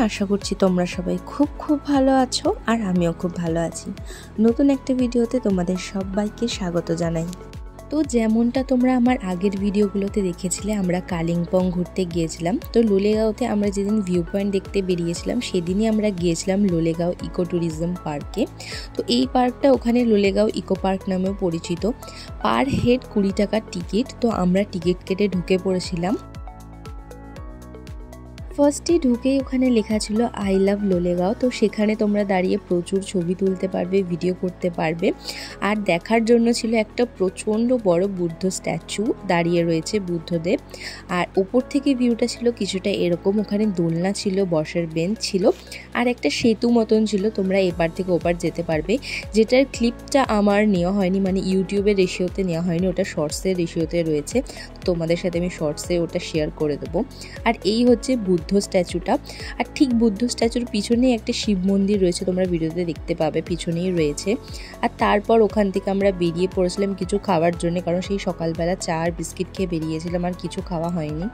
আশা করছি তোমরা সবাই খুব খুব ভালো আছো আর আমিও খুব ভালো আছি। নতুন একটা ভিডিওতে তোমাদের সবাইকে স্বাগত জানাই। তো যেমনটা তোমরা আমার আগের ভিডিওগুলোতে দেখেছিলে, আমরা কালিম্পং ঘুরতে গিয়েছিলাম। তো লোলেগাঁওতে আমরা যেদিন ভিউ পয়েন্ট দেখতে বেরিয়েছিলাম সেদিনই আমরা গিয়েছিলাম লোলেগাঁও ইকো ট্যুরিজম পার্কে। তো এই পার্কটা ওখানে লোলেগাঁও ইকো পার্ক নামেও পরিচিত। পার হেড 20 টাকার টিকিট। তো আমরা টিকিট কেটে ঢুকে পড়েছিলাম। ফার্স্টে ঢুকেই ওখানে লেখা ছিল আই লাভ লোলেগাঁও। তো সেখানে তোমরা দাঁড়িয়ে প্রচুর ছবি তুলতে পারবে, ভিডিও করতে পারবে। আর দেখার জন্য ছিল একটা প্রচণ্ড বড় বুদ্ধ স্ট্যাচু দাঁড়িয়ে রয়েছে, বুদ্ধদেব। আর ওপর থেকে ভিউটা ছিল কিছুটা এরকম। ওখানে দোলনা ছিল, বসার বেঞ্চ ছিল, আর একটা সেতু মতন ছিল, তোমরা এপার থেকে ওপার যেতে পারবে। যেটার ক্লিপটা আমার নেওয়া হয়নি, মানে ইউটিউবের রেশিওতে নেওয়া হয়নি, ওটা শর্টসের রেশিওতে রয়েছে। তোমাদের সাথে আমি শর্টসে ওটা শেয়ার করে দেবো। আর এই হচ্ছে বুদ্ধ স্ট্যাচুটা। আর ঠিক বুদ্ধ স্ট্যাচুর পিছনেই একটা শিব মন্দির রয়েছে, তোমরা ভিডিওতে দেখতে পাবে, পিছনেই রয়েছে। আর তারপর ওখান থেকে আমরা বেরিয়ে পড়েছিলাম কিছু খাওয়ার জন্য, কারণ সেই সকালবেলা চা আর বিস্কিট খেয়ে বেরিয়েছিলাম, আর কিছু খাওয়া হয়নি।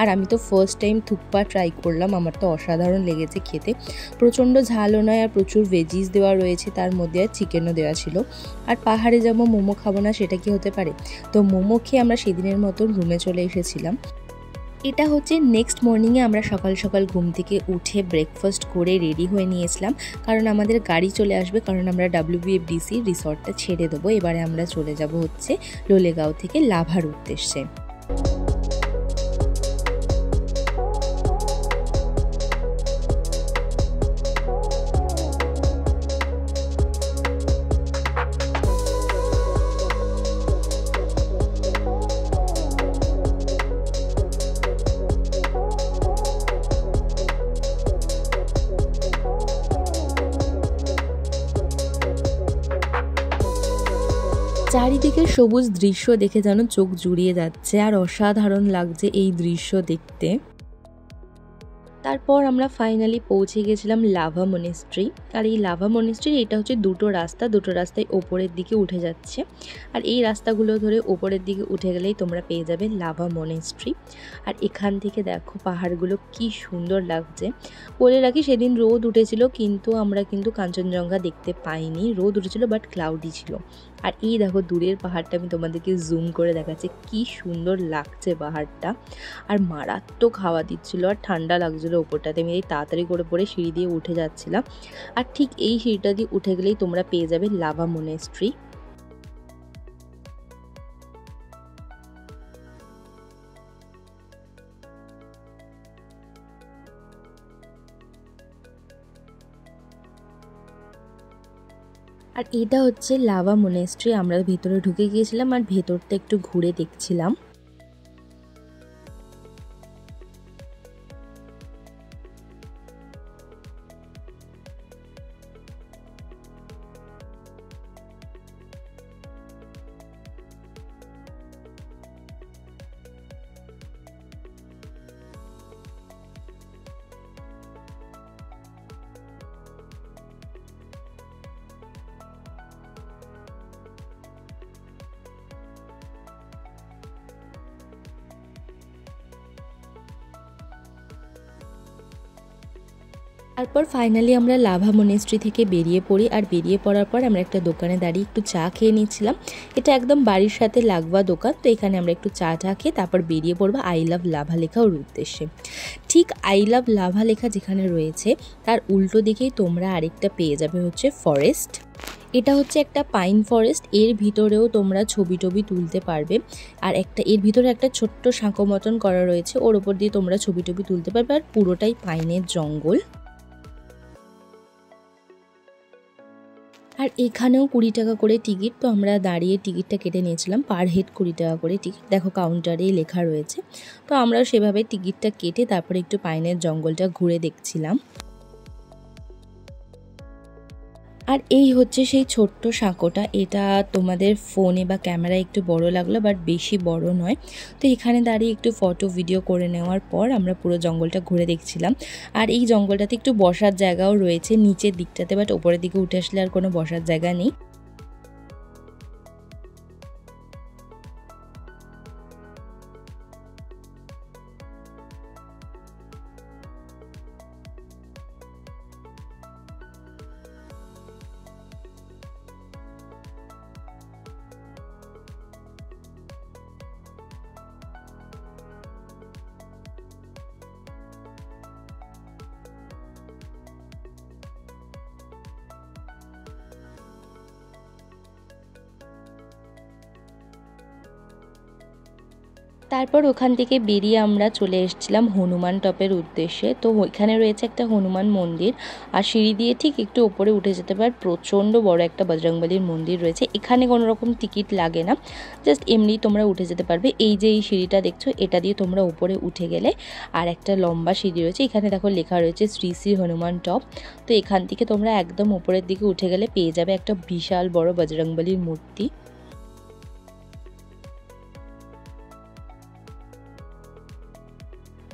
আর আমি তো ফার্স্ট টাইম থুকপা ট্রাই করলাম, আমার তো অসাধারণ লেগেছে খেতে। প্রচণ্ড ঝালও নয়, আর প্রচুর ভেজিস দেওয়া রয়েছে, তার মধ্যে আর চিকেনও দেওয়া ছিল। আর পাহাড়ে যাবো মোমো খাবো না, সেটা কি হতে পারে? তো মোমো খেয়ে আমরা সেদিনের মতন রুমে চলে এসেছিলাম। এটা হচ্ছে নেক্সট মর্নিংয়ে আমরা সকাল সকাল ঘুম থেকে উঠে ব্রেকফাস্ট করে রেডি হয়ে নিয়েছিলাম, কারণ আমাদের গাড়ি চলে আসবে, কারণ আমরা WBFDC রিসর্টটা ছেড়ে দেবো। এবারে আমরা চলে যাব হচ্ছে লোলেগাঁও থেকে লাভার উদ্দেশ্যে। চারিদিকে সবুজ দৃশ্য দেখে যেন চোখ জুড়িয়ে যাচ্ছে, আর অসাধারণ লাগছে এই দৃশ্য দেখতে। তারপর আমরা ফাইনালি পৌঁছে গেছিলাম লাভা মনেস্ট্রি। আর এই লাভা মনেস্ট্রি, এটা হচ্ছে দুটো রাস্তায় ওপরের দিকে উঠে যাচ্ছে। আর এই রাস্তাগুলো ধরে ওপরের দিকে উঠে গেলেই তোমরা পেয়ে যাবে লাভা মনেস্ট্রি। আর এখান থেকে দেখো পাহাড়গুলো কি সুন্দর লাগছে। বলে রাখি, সেদিন রোদ উঠেছিল, কিন্তু আমরা কিন্তু কাঞ্চনজঙ্ঘা দেখতে পাইনি। রোদ উঠেছিল বাট ক্লাউডি ছিল। আর এই দেখো দূরের পাহাড়টা আমি তোমাদেরকে জুম করে দেখাচ্ছি, কি সুন্দর লাগছে পাহাড়টা। আর মারাত্মক হাওয়া দিচ্ছিল, আর ঠান্ডা লাগছিল ওপরটাতে। আমি এই তাড়াতাড়ি করে পরে সিঁড়ি দিয়ে উঠে যাচ্ছিলাম। আর ঠিক এই সিঁড়িটা দিয়ে উঠে গেলেই তোমরা পেয়ে যাবে লাভা মনেস্ট্রি। আর এটা হচ্ছে লাভা মনেস্ট্রি। আমরা ভেতরে ঢুকে গিয়েছিলাম আর ভেতরটা একটু ঘুরে দেখছিলাম। তারপর ফাইনালি আমরা লাভা মনেস্ট্রি থেকে বেরিয়ে পড়ি। আর বেরিয়ে পড়ার পর আমরা একটা দোকানে দাঁড়িয়ে একটু চা খেয়ে নিচ্ছিলাম। এটা একদম বাড়ির সাথে লাগোয়া দোকান। তো এখানে আমরা একটু চা খেয়ে তারপর বেরিয়ে পড়বো আই লাভ লাভা লেখা ওর উদ্দেশ্যে। ঠিক আই লাভ লাভা লেখা যেখানে রয়েছে তার উল্টো দিকেই তোমরা আরেকটা পেয়ে যাবে হচ্ছে ফরেস্ট। এটা হচ্ছে একটা পাইন ফরেস্ট। এর ভিতরেও তোমরা ছবি টবি তুলতে পারবে। আর এর ভিতরে একটা ছোট্ট সাঁকো মতন করা রয়েছে, ওর ওপর দিয়ে তোমরা ছবি টবি তুলতে পারবে। আর পুরোটাই পাইনের জঙ্গল। আর এখানেও 20 টাকা করে টিকিট। তো আমরা দাঁড়িয়ে টিকিটটা কেটে নিয়েছিলাম, পার হেড 20 টাকা করে টিকিট। দেখো কাউন্টারেই লেখা রয়েছে। তো আমরা সেভাবে টিকিটটা কেটে তারপরে একটু পাইনের জঙ্গলটা ঘুরে দেখছিলাম। আর এই হচ্ছে সেই ছোট্ট সাঁকোটা। এটা তোমাদের ফোনে বা ক্যামেরায় একটু বড় লাগলো, বাট বেশি বড় নয়। তো এখানে দাঁড়িয়ে একটু ফটো ভিডিও করে নেওয়ার পর আমরা পুরো জঙ্গলটা ঘুরে দেখছিলাম। আর এই জঙ্গলটাতে একটু বসার জায়গাও রয়েছে নিচের দিকটাতে, বাট ওপরের দিকে উঠে আসলে আর কোনো বসার জায়গা নেই। তারপর ওখান থেকে বেরিয়ে আমরা চলে এসেছিলাম হনুমান টপের উদ্দেশ্যে। তো ওইখানে রয়েছে একটা হনুমান মন্দির, আর সিঁড়ি দিয়ে ঠিক একটু ওপরে উঠে যেতে পারে প্রচণ্ড বড় একটা বজরংবলীর মন্দির রয়েছে। এখানে কোনো রকম টিকিট লাগে না, জাস্ট এমনি তোমরা উঠে যেতে পারবে। এই যে এই সিঁড়িটা দেখছো, এটা দিয়ে তোমরা উপরে উঠে গেলে আর একটা লম্বা সিঁড়ি রয়েছে, এখানে দেখো লেখা রয়েছে শ্রী শ্রী হনুমান টপ। তো এখান থেকে তোমরা একদম উপরের দিকে উঠে গেলে পেয়ে যাবে একটা বিশাল বড় বজরংবলীর মূর্তি।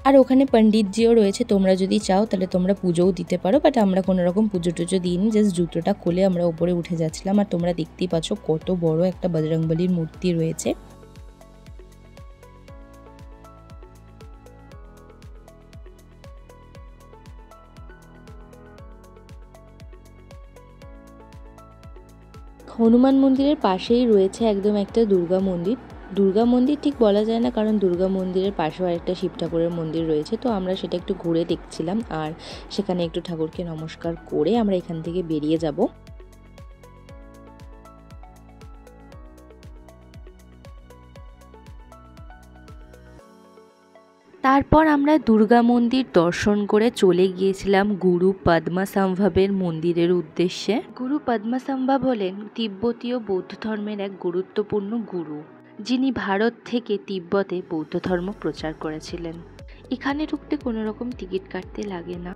আর ওখানে পণ্ডিতজিও রয়েছে, তোমরা যদি চাও তাহলে তোমরা পুজোও দিতে পারো, বাট আমরা কোনো রকম পুজো টুজো দিইনি, জাস্ট জুতোটা খুলে আমরা উপরে উঠে যাচ্ছিলাম। আর তোমরা দেখতেই পাচ্ছ কত বড় একটা বজরংবলীর মূর্তি রয়েছে। হনুমান মন্দিরের পাশেই রয়েছে একদম একটা দুর্গা মন্দির। দুর্গা মন্দির ঠিক বলা যায় না, কারণ দুর্গা মন্দিরের পাশেও আরেকটা শিব ঠাকুরের মন্দির রয়েছে। তো আমরা সেটা একটু ঘুরে দেখছিলাম, আর সেখানে একটু ঠাকুরকে নমস্কার করে আমরা এখান থেকে বেরিয়ে যাব। তারপর আমরা দুর্গা মন্দির দর্শন করে চলে গিয়েছিলাম গুরু পদ্মসম্ভবের মন্দিরের উদ্দেশ্যে। গুরু পদ্মসম্ভব হলেন তিব্বতীয় বৌদ্ধ ধর্মের এক গুরুত্বপূর্ণ গুরু, যিনি ভারত থেকে তিব্বতে বৌদ্ধ ধর্ম প্রচার করেছিলেন। এখানে ঢুকতে কোনো রকম টিকিট কাটতে লাগে না।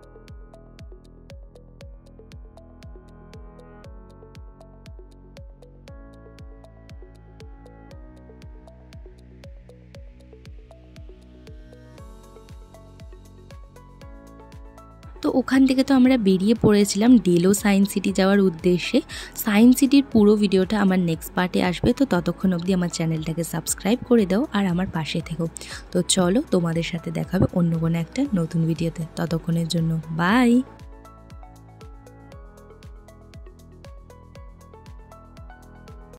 তো ওখান থেকে তো আমরা বেরিয়ে পড়েছিলাম ডেলো সায়েন্স সিটি যাওয়ার উদ্দেশ্যে। সায়েন্স সিটির পুরো ভিডিওটা আমার নেক্সট পার্টে আসবে, তো ততক্ষণ অবধি আমার চ্যানেলটাকে সাবস্ক্রাইব করে দাও আর আমার পাশে থেকো। তো চলো, তোমাদের সাথে দেখা হবে অন্য কোনো একটা নতুন ভিডিওতে। ততক্ষণের জন্য বাই।